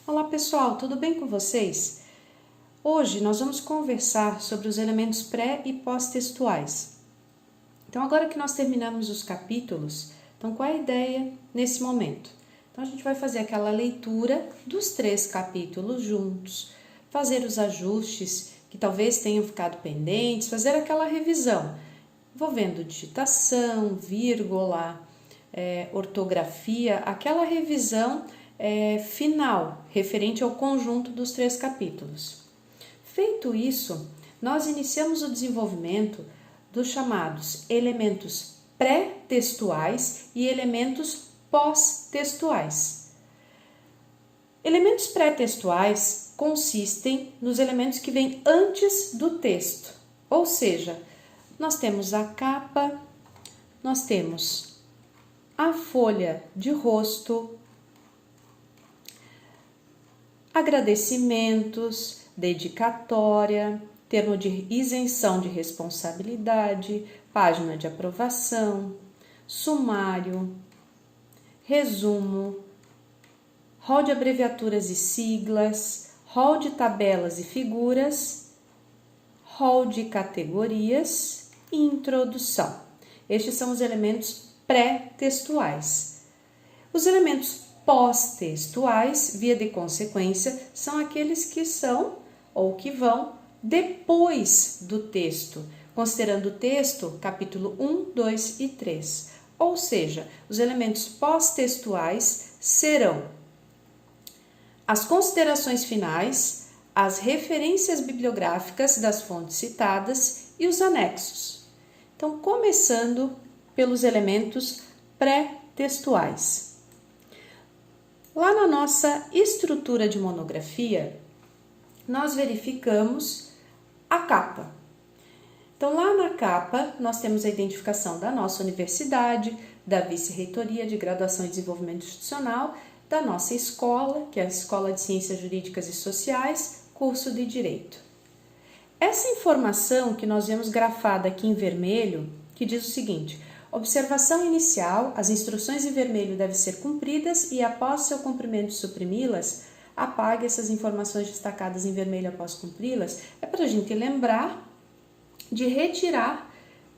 Olá pessoal, tudo bem com vocês? Hoje nós vamos conversar sobre os elementos pré e pós-textuais. Então agora que nós terminamos os capítulos, então qual é a ideia nesse momento? Então a gente vai fazer aquela leitura dos 3 capítulos juntos, fazer os ajustes que talvez tenham ficado pendentes, fazer aquela revisão, envolvendo digitação, vírgula, ortografia, aquela revisão final, referente ao conjunto dos 3 capítulos. Feito isso, nós iniciamos o desenvolvimento dos chamados elementos pré-textuais e elementos pós-textuais. Elementos pré-textuais consistem nos elementos que vêm antes do texto, ou seja, nós temos a capa, nós temos a folha de rosto, agradecimentos, dedicatória, termo de isenção de responsabilidade, página de aprovação, sumário, resumo, rol de abreviaturas e siglas, rol de tabelas e figuras, rol de categorias e introdução. Estes são os elementos pré-textuais. Os elementos pós-textuais, via de consequência, são aqueles que são ou que vão depois do texto, considerando o texto, capítulo 1, 2 e 3. Ou seja, os elementos pós-textuais serão as considerações finais, as referências bibliográficas das fontes citadas e os anexos. Então, começando pelos elementos pré-textuais. Lá na nossa estrutura de monografia, nós verificamos a capa. Então, lá na capa, nós temos a identificação da nossa universidade, da Vice-Reitoria de Graduação e Desenvolvimento Institucional, da nossa escola, que é a Escola de Ciências Jurídicas e Sociais, curso de Direito. Essa informação que nós vemos grafada aqui em vermelho, que diz o seguinte: observação inicial, as instruções em vermelho devem ser cumpridas e após seu cumprimento suprimi-las, apague essas informações destacadas em vermelho após cumpri-las. É para a gente lembrar de retirar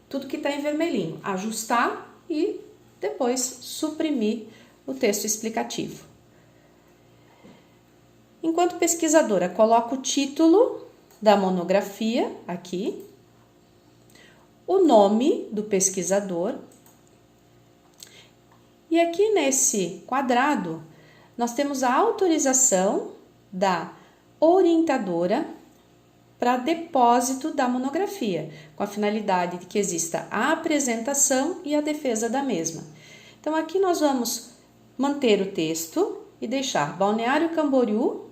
tudo que está em vermelhinho, ajustar e depois suprimir o texto explicativo. Enquanto pesquisadora, coloco o título da monografia aqui, o nome do pesquisador. E aqui nesse quadrado, nós temos a autorização da orientadora para depósito da monografia, com a finalidade de que exista a apresentação e a defesa da mesma. Então, aqui nós vamos manter o texto e deixar Balneário Camboriú,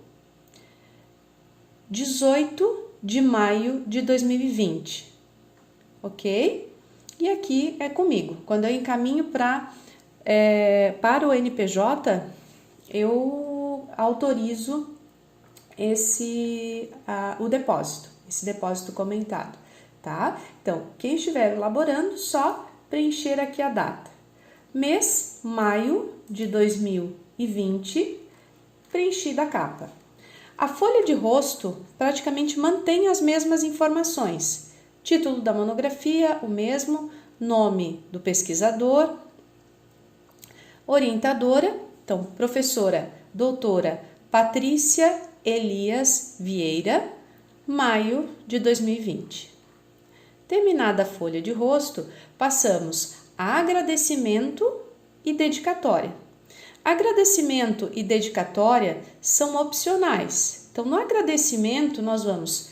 18 de maio de 2020. Ok? E aqui é comigo. Quando eu encaminho para o NPJ, eu autorizo o depósito, esse depósito comentado, tá? Então, quem estiver elaborando, só preencher aqui a data. Mês, maio de 2020, preenchida a capa. A folha de rosto praticamente mantém as mesmas informações. Título da monografia, o mesmo, nome do pesquisador, orientadora, então, professora doutora Patrícia Elias Vieira, maio de 2020. Terminada a folha de rosto, passamos a agradecimento e dedicatória. Agradecimento e dedicatória são opcionais. Então, no agradecimento, nós vamos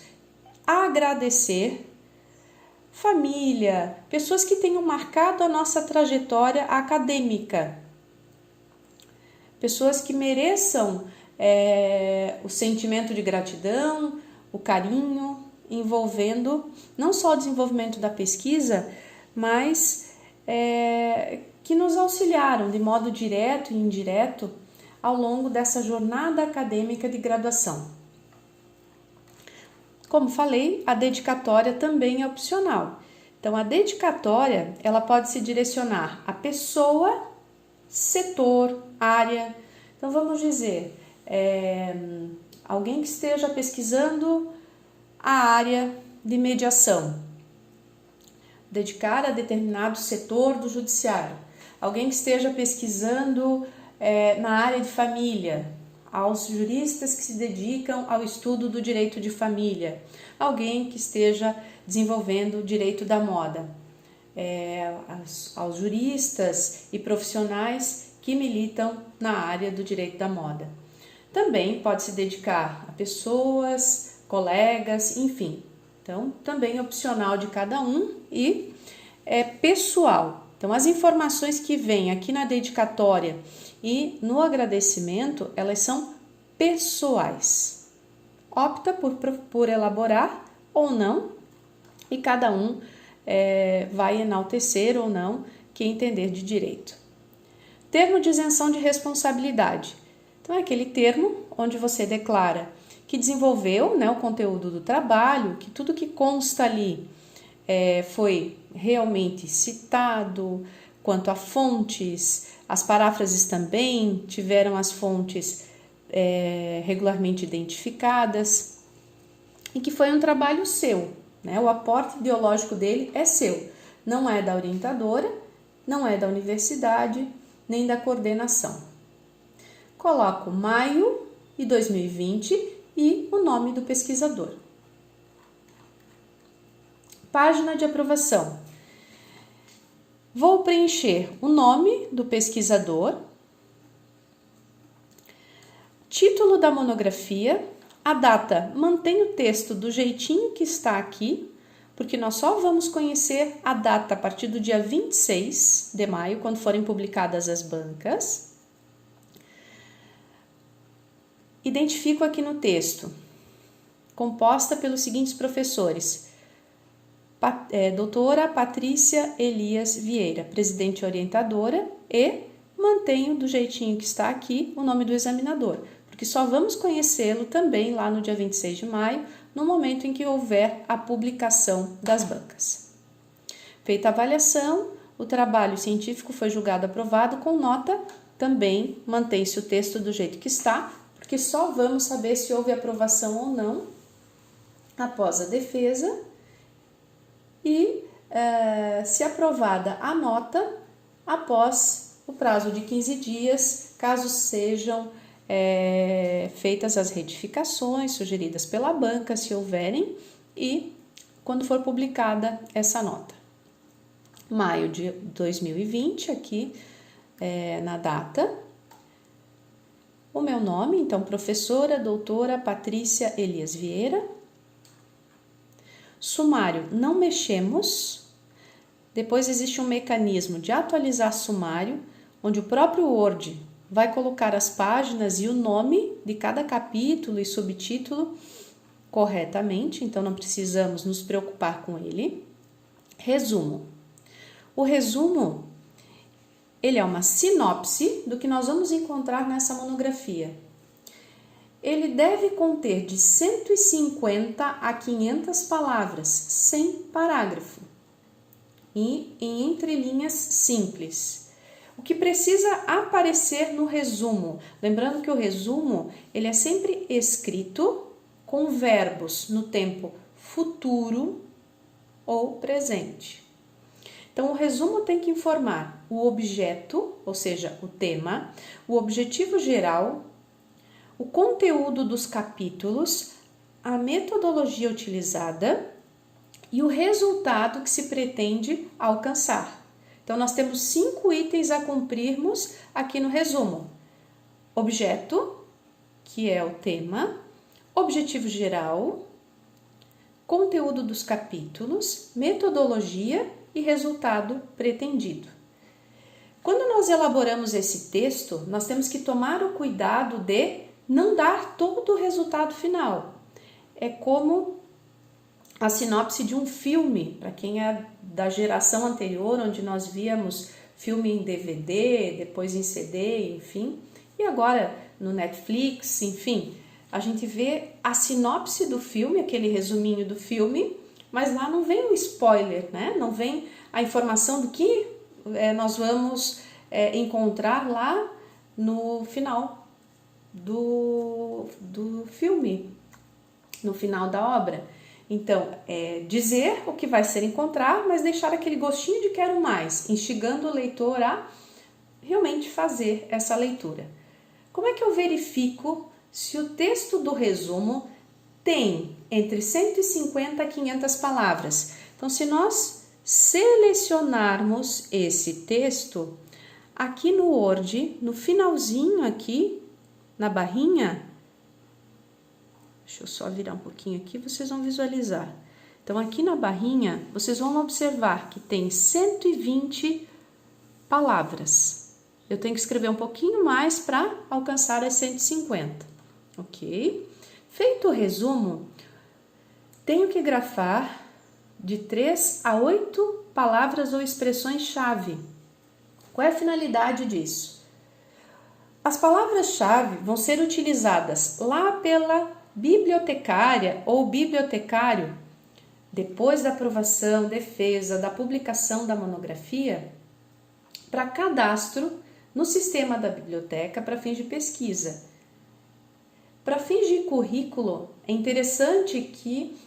agradecer família, pessoas que tenham marcado a nossa trajetória acadêmica, pessoas que mereçam o sentimento de gratidão, o carinho, envolvendo não só o desenvolvimento da pesquisa, mas que nos auxiliaram de modo direto e indireto ao longo dessa jornada acadêmica de graduação. Como falei, a dedicatória também é opcional. Então, a dedicatória, ela pode se direcionar a pessoa, setor, área. Então, vamos dizer, alguém que esteja pesquisando a área de mediação, dedicar a determinado setor do judiciário, alguém que esteja pesquisando na área de família, aos juristas que se dedicam ao estudo do direito de família, alguém que esteja desenvolvendo o direito da moda, aos juristas e profissionais que militam na área do direito da moda. Também pode se dedicar a pessoas, colegas, enfim. Então, também é opcional de cada um e é pessoal. Então, as informações que vêm aqui na dedicatória e no agradecimento, elas são pessoais. Opta por elaborar ou não, e cada um vai enaltecer ou não quem entender de direito. Termo de isenção de responsabilidade. Então, é aquele termo onde você declara que desenvolveu, né, o conteúdo do trabalho, que tudo que consta ali foi realmente citado, quanto a fontes, as paráfrases também tiveram as fontes regularmente identificadas, e que foi um trabalho seu, né? O aporte ideológico dele é seu, não é da orientadora, não é da universidade, nem da coordenação. Coloco maio de 2020 e o nome do pesquisador. Página de aprovação. Vou preencher o nome do pesquisador, título da monografia, a data, mantém o texto do jeitinho que está aqui, porque nós só vamos conhecer a data a partir do dia 26 de maio, quando forem publicadas as bancas. Identifico aqui no texto, composta pelos seguintes professores: doutora Patrícia Elias Vieira, presidente orientadora, e mantenho do jeitinho que está aqui o nome do examinador, porque só vamos conhecê-lo também lá no dia 26 de maio, no momento em que houver a publicação das bancas. Feita a avaliação, o trabalho científico foi julgado aprovado com nota, também mantém-se o texto do jeito que está, porque só vamos saber se houve aprovação ou não após a defesa e, se aprovada a nota, após o prazo de 15 dias, caso sejam feitas as retificações sugeridas pela banca, se houverem, e quando for publicada essa nota. Maio de 2020, aqui na data. O meu nome, então, professora doutora Patrícia Elias Vieira. Sumário, não mexemos. Depois existe um mecanismo de atualizar sumário, onde o próprio Word vai colocar as páginas e o nome de cada capítulo e subtítulo corretamente, então não precisamos nos preocupar com ele. Resumo. O resumo, ele é uma sinopse do que nós vamos encontrar nessa monografia. Ele deve conter de 150 a 500 palavras, sem parágrafo, e em entrelinhas simples. O que precisa aparecer no resumo? Lembrando que o resumo ele é sempre escrito com verbos no tempo futuro ou presente. Então, o resumo tem que informar o objeto, ou seja, o tema, o objetivo geral, o conteúdo dos capítulos, a metodologia utilizada e o resultado que se pretende alcançar. Então, nós temos 5 itens a cumprirmos aqui no resumo. Objeto, que é o tema, objetivo geral, conteúdo dos capítulos, metodologia e resultado pretendido. Quando nós elaboramos esse texto, nós temos que tomar o cuidado de não dar todo o resultado final. É como a sinopse de um filme, para quem é da geração anterior, onde nós víamos filme em DVD, depois em CD, enfim, e agora no Netflix, enfim, a gente vê a sinopse do filme, aquele resuminho do filme, mas lá não vem o spoiler, né? Não vem a informação do que nós vamos encontrar lá no final do filme, no final da obra. Então, dizer o que vai ser encontrar, mas deixar aquele gostinho de quero mais, instigando o leitor a realmente fazer essa leitura. Como é que eu verifico se o texto do resumo tem entre 150 a 500 palavras? Então, se nós selecionarmos esse texto, aqui no Word, no finalzinho aqui, na barrinha, deixa eu só virar um pouquinho aqui, vocês vão visualizar. Então, aqui na barrinha, vocês vão observar que tem 120 palavras. Eu tenho que escrever um pouquinho mais para alcançar as 150, ok? Feito o resumo, tenho que grafar de 3 a 8 palavras ou expressões-chave. Qual é a finalidade disso? As palavras-chave vão ser utilizadas lá pela bibliotecária ou bibliotecário, depois da aprovação, defesa, da publicação da monografia, para cadastro no sistema da biblioteca para fins de pesquisa. Para fins de currículo, é interessante que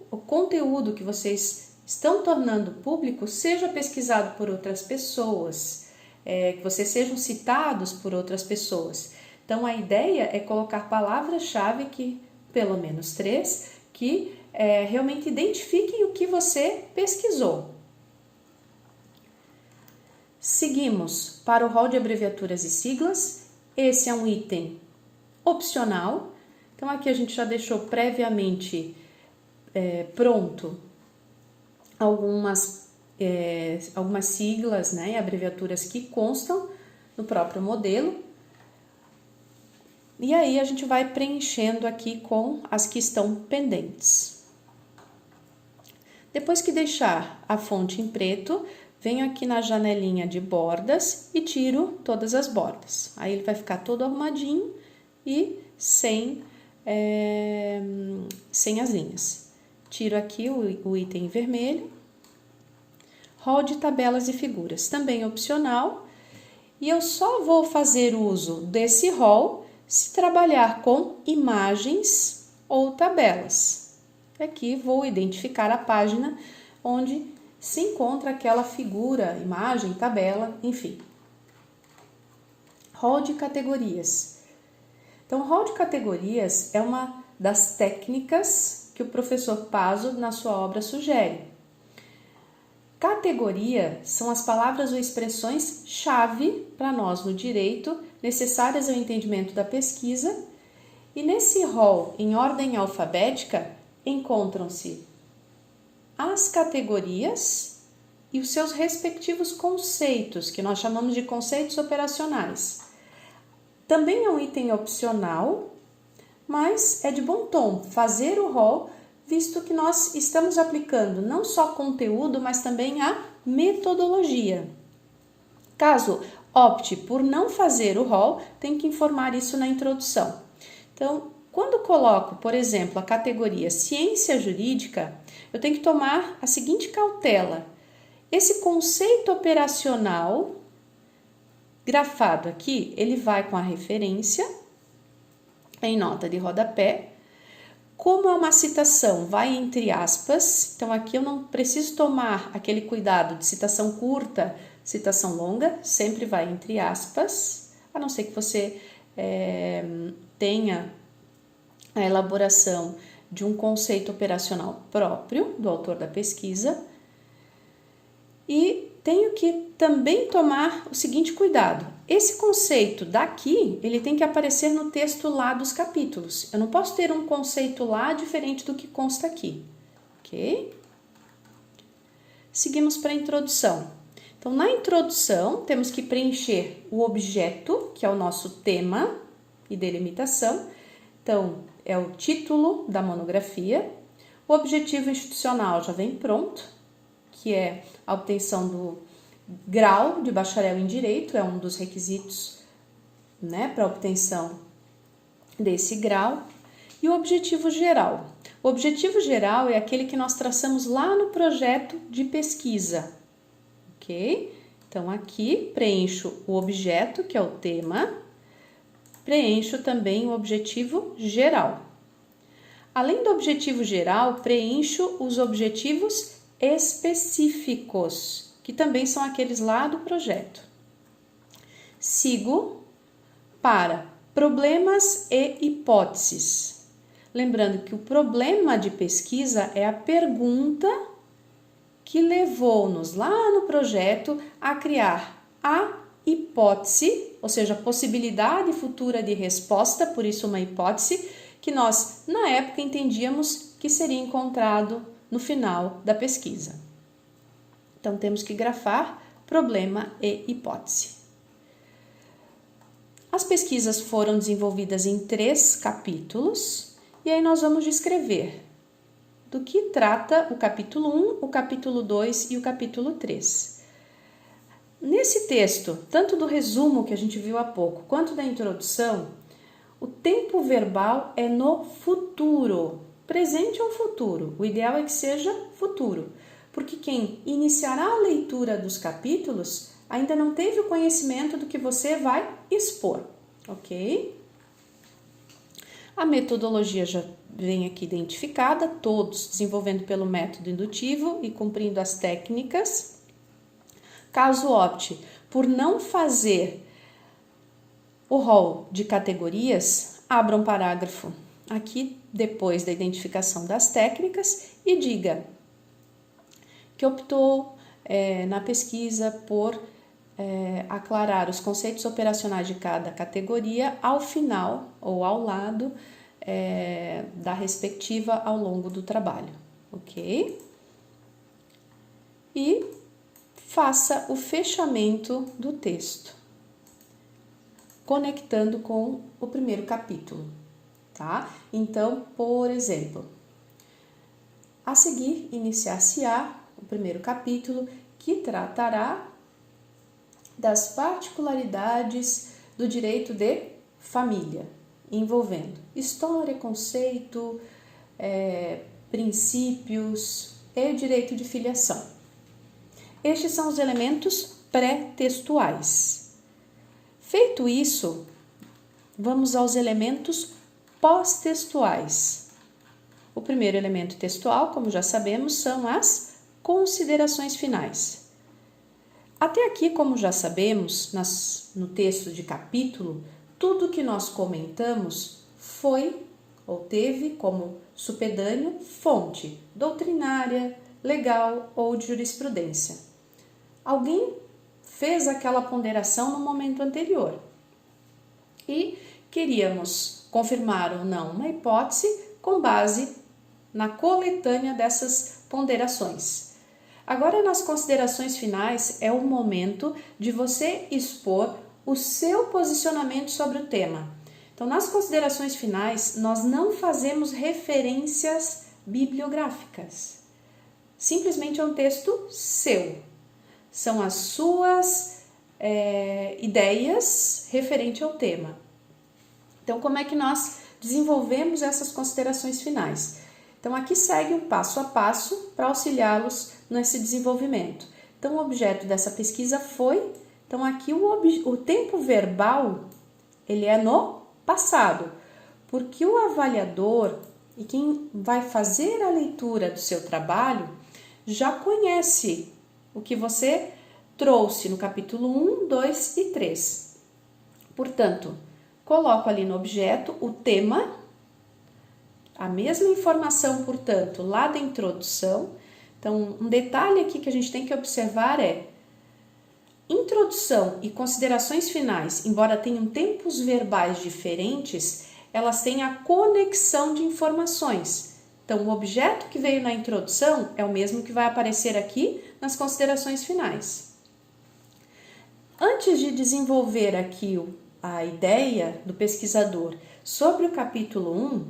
o conteúdo que vocês estão tornando público seja pesquisado por outras pessoas, que vocês sejam citados por outras pessoas. Então, a ideia é colocar palavras-chave, que pelo menos 3, que realmente identifiquem o que você pesquisou. Seguimos para o rol de abreviaturas e siglas. Esse é um item opcional. Então, aqui a gente já deixou previamente pronto algumas siglas, né, e abreviaturas que constam no próprio modelo. E aí a gente vai preenchendo aqui com as que estão pendentes. Depois que deixar a fonte em preto, venho aqui na janelinha de bordas e tiro todas as bordas. Aí ele vai ficar todo arrumadinho e sem as linhas. Tiro aqui o item vermelho. Rol de tabelas e figuras, também opcional. E eu só vou fazer uso desse rol se trabalhar com imagens ou tabelas. Aqui vou identificar a página onde se encontra aquela figura, imagem, tabela, enfim. Rol de categorias. Então, rol de categorias é uma das técnicas que o professor Pazzo, na sua obra, sugere. Categoria são as palavras ou expressões chave para nós no direito, necessárias ao entendimento da pesquisa, e nesse rol, em ordem alfabética, encontram-se as categorias e os seus respectivos conceitos, que nós chamamos de conceitos operacionais. Também é um item opcional, mas é de bom tom fazer o rol, visto que nós estamos aplicando não só conteúdo, mas também a metodologia. Caso opte por não fazer o rol, tem que informar isso na introdução. Então, quando coloco, por exemplo, a categoria ciência jurídica, eu tenho que tomar a seguinte cautela. Esse conceito operacional grafado aqui, ele vai com a referência em nota de rodapé. Como é uma citação, vai entre aspas, então aqui eu não preciso tomar aquele cuidado de citação curta, citação longa, sempre vai entre aspas, a não ser que você tenha a elaboração de um conceito operacional próprio do autor da pesquisa. E tenho que também tomar o seguinte cuidado. Esse conceito daqui, ele tem que aparecer no texto lá dos capítulos. Eu não posso ter um conceito lá diferente do que consta aqui, ok? Seguimos para a introdução. Então, na introdução, temos que preencher o objeto, que é o nosso tema e delimitação. Então, é o título da monografia. O objetivo institucional já vem pronto, que é a obtenção do grau de bacharel em Direito, é um dos requisitos, né, para a obtenção desse grau. E o objetivo geral. O objetivo geral é aquele que nós traçamos lá no projeto de pesquisa, ok? Então, aqui preencho o objeto, que é o tema, preencho também o objetivo geral. Além do objetivo geral, preencho os objetivos específicos, que também são aqueles lá do projeto. Sigo para problemas e hipóteses. Lembrando que o problema de pesquisa é a pergunta que levou-nos lá no projeto a criar a hipótese, ou seja, a possibilidade futura de resposta, por isso uma hipótese, que nós, na época, entendíamos que seria encontrado no final da pesquisa. Então, temos que grafar problema e hipótese. As pesquisas foram desenvolvidas em 3 capítulos, e aí nós vamos descrever do que trata o capítulo 1, o capítulo 2 e o capítulo 3. Nesse texto, tanto do resumo que a gente viu há pouco, quanto da introdução, o tempo verbal é no futuro, presente ou futuro. O ideal é que seja futuro, porque quem iniciará a leitura dos capítulos ainda não teve o conhecimento do que você vai expor, ok? A metodologia já vem aqui identificada, todos desenvolvendo pelo método indutivo e cumprindo as técnicas. Caso opte por não fazer o rol de categorias, abra um parágrafo aqui depois da identificação das técnicas e diga que optou na pesquisa por aclarar os conceitos operacionais de cada categoria ao final ou ao lado da respectiva ao longo do trabalho, ok? E faça o fechamento do texto, conectando com o primeiro capítulo, tá? Então, por exemplo, a seguir iniciar-se-á o primeiro capítulo, que tratará das particularidades do direito de família, envolvendo história, conceito, princípios e direito de filiação. Estes são os elementos pré-textuais. Feito isso, vamos aos elementos pós-textuais. O primeiro elemento textual, como já sabemos, são as considerações finais. Até aqui, como já sabemos, no texto de capítulo, tudo que nós comentamos foi ou teve como supedâneo fonte doutrinária, legal ou de jurisprudência. Alguém fez aquela ponderação no momento anterior e queríamos confirmar ou não uma hipótese com base na coletânea dessas ponderações. Agora, nas considerações finais, é o momento de você expor o seu posicionamento sobre o tema. Então, nas considerações finais, nós não fazemos referências bibliográficas. Simplesmente é um texto seu. São as suas ideias referente ao tema. Então, como é que nós desenvolvemos essas considerações finais? Então, aqui segue um passo a passo para auxiliá-los nesse desenvolvimento. Então, o objeto dessa pesquisa foi... Então, aqui o tempo verbal, ele é no passado, porque o avaliador e quem vai fazer a leitura do seu trabalho já conhece o que você trouxe no capítulo 1, 2 e 3. Portanto, coloco ali no objeto o tema, a mesma informação, portanto, lá da introdução. Então, um detalhe aqui que a gente tem que observar é: introdução e considerações finais, embora tenham tempos verbais diferentes, elas têm a conexão de informações. Então, o objeto que veio na introdução é o mesmo que vai aparecer aqui nas considerações finais. Antes de desenvolver aqui a ideia do pesquisador sobre o capítulo 1,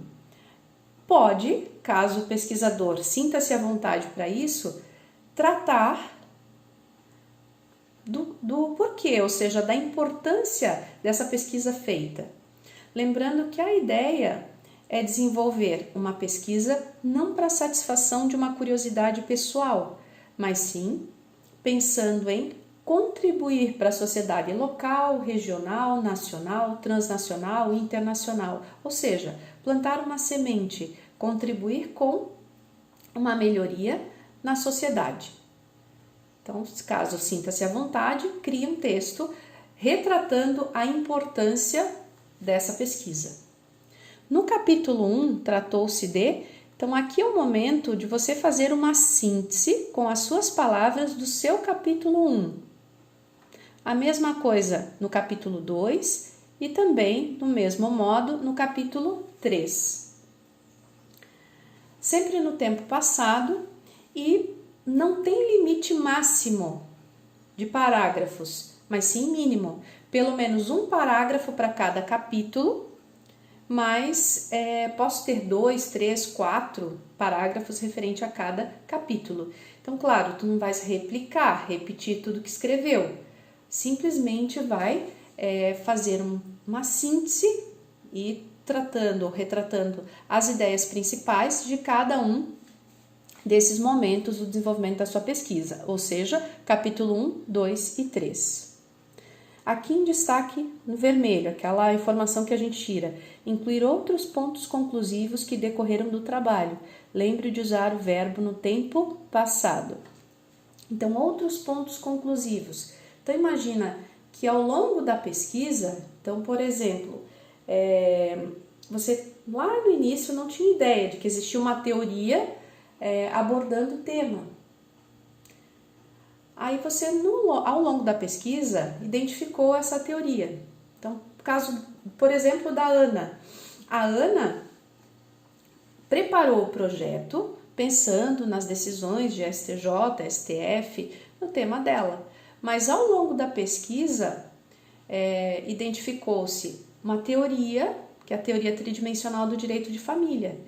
pode, caso o pesquisador sinta-se à vontade para isso, tratar do porquê, ou seja, da importância dessa pesquisa feita. Lembrando que a ideia é desenvolver uma pesquisa não para satisfação de uma curiosidade pessoal, mas sim pensando em contribuir para a sociedade local, regional, nacional, transnacional e internacional. Ou seja, plantar uma semente, contribuir com uma melhoria na sociedade. Então, caso sinta-se à vontade, crie um texto retratando a importância dessa pesquisa. No capítulo 1, tratou-se de... Então, aqui é o momento de você fazer uma síntese com as suas palavras do seu capítulo 1. A mesma coisa no capítulo 2 e também, do mesmo modo, no capítulo 3. Sempre no tempo passado e não tem limite máximo de parágrafos, mas sim mínimo. Pelo menos um parágrafo para cada capítulo, mas posso ter 2, 3, 4 parágrafos referente a cada capítulo. Então, claro, tu não vais repetir tudo que escreveu. Simplesmente vai fazer uma síntese e retratando as ideias principais de cada um desses momentos do desenvolvimento da sua pesquisa, ou seja, capítulo 1, 2 e 3. Aqui em destaque no vermelho, aquela informação que a gente tira, incluir outros pontos conclusivos que decorreram do trabalho. Lembre de usar o verbo no tempo passado. Então, outros pontos conclusivos. Então, imagina que ao longo da pesquisa, então, por exemplo, você lá no início não tinha ideia de que existia uma teoria abordando o tema. Aí você, ao longo da pesquisa, identificou essa teoria. Então, caso, por exemplo, da Ana. A Ana preparou o projeto pensando nas decisões de STJ, STF, no tema dela. Mas ao longo da pesquisa, identificou-se uma teoria, que é a teoria tridimensional do direito de família,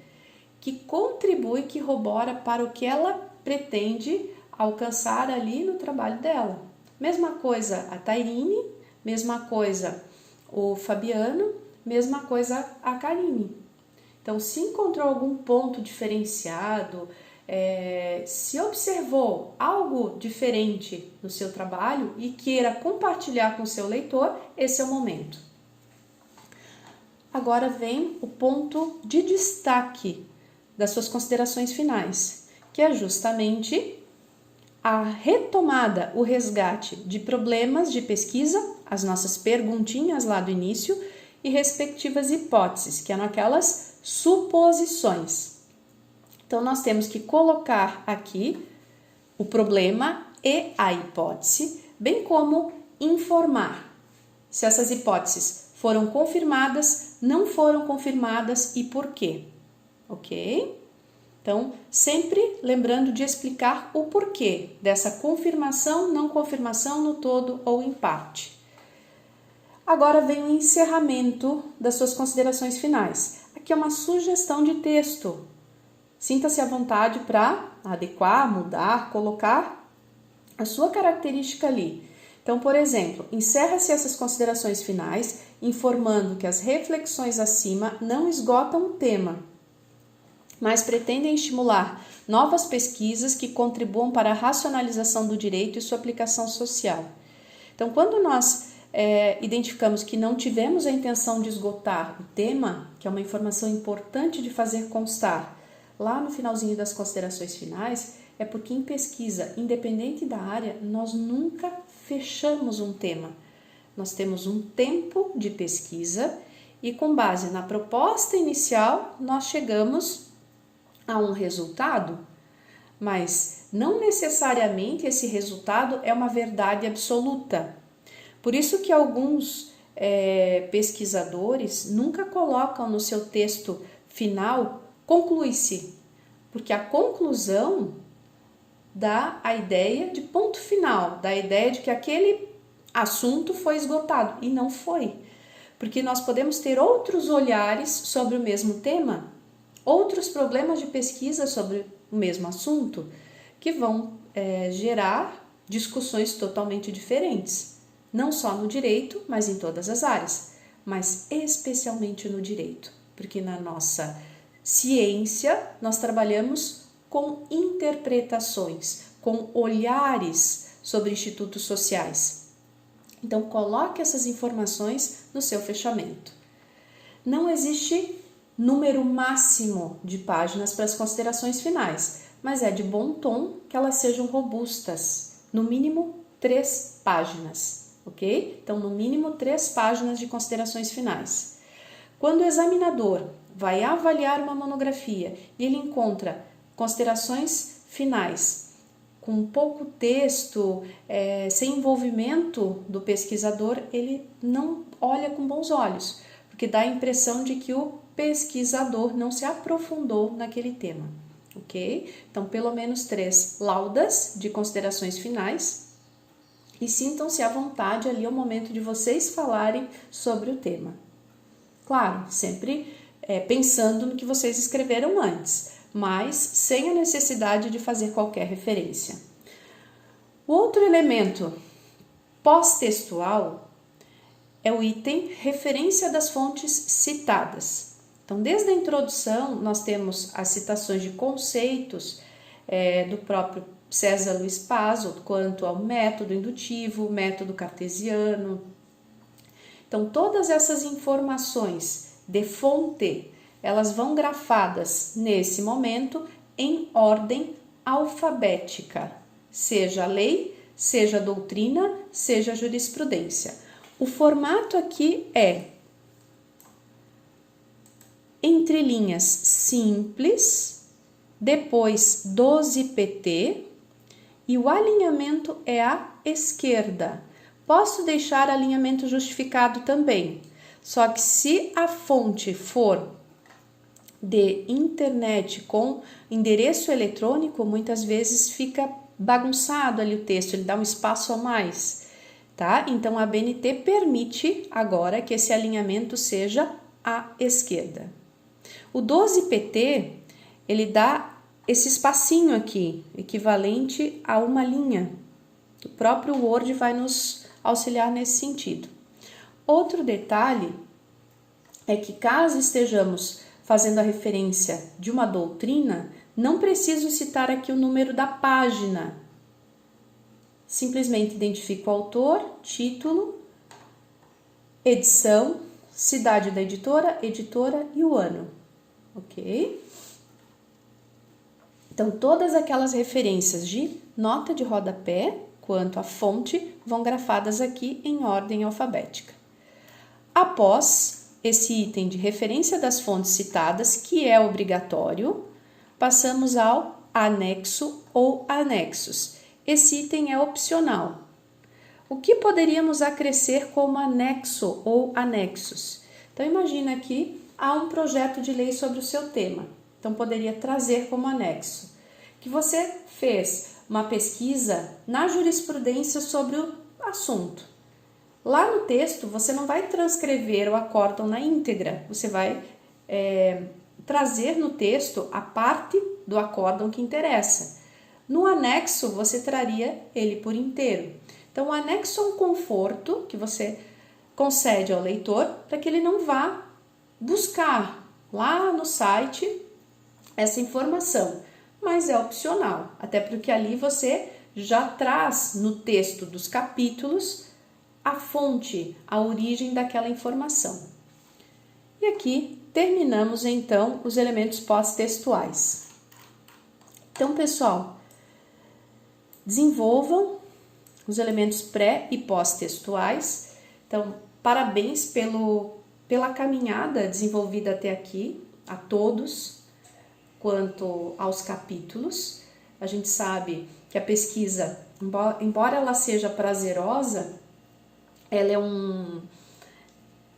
que contribui, que corrobora para o que ela pretende alcançar ali no trabalho dela. Mesma coisa a Tairine, mesma coisa o Fabiano, mesma coisa a Karine. Então, se encontrou algum ponto diferenciado, se observou algo diferente no seu trabalho e queira compartilhar com o seu leitor, esse é o momento. Agora vem o ponto de destaque das suas considerações finais, que é justamente a retomada, o resgate de problemas de pesquisa, as nossas perguntinhas lá do início e respectivas hipóteses, que eram aquelas suposições. Então, nós temos que colocar aqui o problema e a hipótese, bem como informar se essas hipóteses foram confirmadas, não foram confirmadas e por quê, ok? Então, sempre lembrando de explicar o porquê dessa confirmação, não confirmação no todo ou em parte. Agora vem o encerramento das suas considerações finais. Aqui é uma sugestão de texto. Sinta-se à vontade para adequar, mudar, colocar a sua característica ali. Então, por exemplo, encerra-se essas considerações finais informando que as reflexões acima não esgotam o tema, mas pretendem estimular novas pesquisas que contribuam para a racionalização do direito e sua aplicação social. Então, quando nós identificamos que não tivemos a intenção de esgotar o tema, que é uma informação importante de fazer constar lá no finalzinho das considerações finais, é porque em pesquisa, independente da área, nós nunca fechamos um tema. Nós temos um tempo de pesquisa e, com base na proposta inicial, nós chegamos a um resultado, mas não necessariamente esse resultado é uma verdade absoluta. Por isso que alguns pesquisadores nunca colocam no seu texto final conclui-se, porque a conclusão dá a ideia de ponto final, dá a ideia de que aquele assunto foi esgotado, e não foi, porque nós podemos ter outros olhares sobre o mesmo tema, outros problemas de pesquisa sobre o mesmo assunto, que vão gerar discussões totalmente diferentes, não só no direito, mas em todas as áreas, mas especialmente no direito, porque na nossa ciência nós trabalhamos com interpretações, com olhares sobre institutos sociais. Então, coloque essas informações no seu fechamento. Não existe número máximo de páginas para as considerações finais, mas é de bom tom que elas sejam robustas, no mínimo 3 páginas, ok? Então, no mínimo 3 páginas de considerações finais. Quando o examinador vai avaliar uma monografia e ele encontra considerações finais com pouco texto, sem envolvimento do pesquisador, ele não olha com bons olhos, porque dá a impressão de que o pesquisador não se aprofundou naquele tema, ok? Então, pelo menos 3 laudas de considerações finais e sintam-se à vontade ali ao momento de vocês falarem sobre o tema. Claro, sempre pensando no que vocês escreveram antes, mas sem a necessidade de fazer qualquer referência. O outro elemento pós-textual é o item referência das fontes citadas. Então, desde a introdução, nós temos as citações de conceitos do próprio César Luiz Pazo, quanto ao método indutivo, método cartesiano. Então, todas essas informações de fonte, elas vão grafadas nesse momento em ordem alfabética, seja a lei, seja a doutrina, seja a jurisprudência. O formato aqui é entre linhas simples, depois 12 pt e o alinhamento é à esquerda. Posso deixar alinhamento justificado também, só que se a fonte for de internet com endereço eletrônico, muitas vezes fica bagunçado ali o texto, ele dá um espaço a mais, tá? Então a ABNT permite agora que esse alinhamento seja à esquerda. O 12 pt, ele dá esse espacinho aqui, equivalente a uma linha. O próprio Word vai nos auxiliar nesse sentido. Outro detalhe é que caso estejamos fazendo a referência de uma doutrina, não preciso citar aqui o número da página. Simplesmente identifico o autor, título, edição, cidade da editora e o ano. Ok? Então, todas aquelas referências de nota de rodapé quanto à fonte vão grafadas aqui em ordem alfabética. Após esse item de referência das fontes citadas, que é obrigatório, passamos ao anexo ou anexos. Esse item é opcional. O que poderíamos acrescer como anexo ou anexos? Então, imagina que há um projeto de lei sobre o seu tema. Então, poderia trazer como anexo que você fez uma pesquisa na jurisprudência sobre o assunto. Lá no texto, você não vai transcrever o acórdão na íntegra, você vai trazer no texto a parte do acórdão que interessa. No anexo, você traria ele por inteiro. Então, o anexo é um conforto que você concede ao leitor para que ele não vá buscar lá no site essa informação, mas é opcional, até porque ali você já traz no texto dos capítulos a fonte, a origem daquela informação. E aqui terminamos então os elementos pós-textuais. Então, pessoal, desenvolvam os elementos pré e pós-textuais. Então, parabéns pela caminhada desenvolvida até aqui, a todos, quanto aos capítulos. A gente sabe que a pesquisa, embora ela seja prazerosa, ela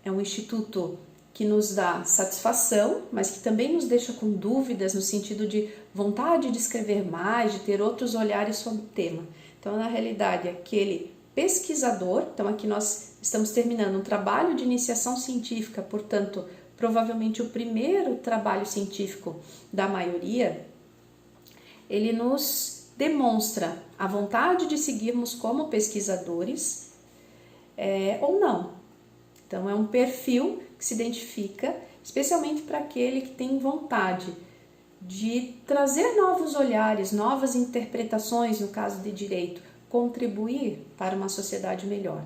é um instituto que nos dá satisfação, mas que também nos deixa com dúvidas no sentido de vontade de escrever mais, de ter outros olhares sobre o tema. Então, na realidade, aquele pesquisador, então aqui nós estamos terminando um trabalho de iniciação científica, portanto, provavelmente o primeiro trabalho científico da maioria, ele nos demonstra a vontade de seguirmos como pesquisadores ou não. Então, é um perfil que se identifica especialmente para aquele que tem vontade de trazer novos olhares, novas interpretações, no caso de direito, contribuir para uma sociedade melhor.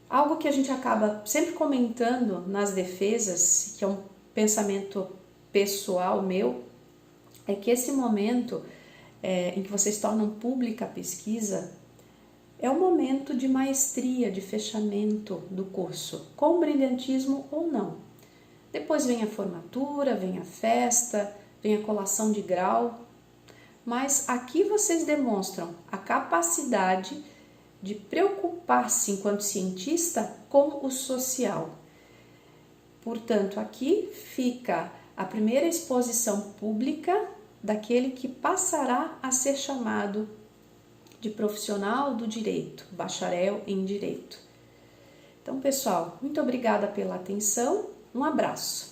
Algo que a gente acaba sempre comentando nas defesas, que é um pensamento pessoal meu, é que esse momento em que vocês tornam pública a pesquisa é um momento de maestria, de fechamento do curso, com brilhantismo ou não. Depois vem a formatura, vem a festa, vem a colação de grau, mas aqui vocês demonstram a capacidade de preocupar-se enquanto cientista com o social. Portanto, aqui fica a primeira exposição pública daquele que passará a ser chamado de profissional do direito, bacharel em direito. Então, pessoal, muito obrigada pela atenção, um abraço.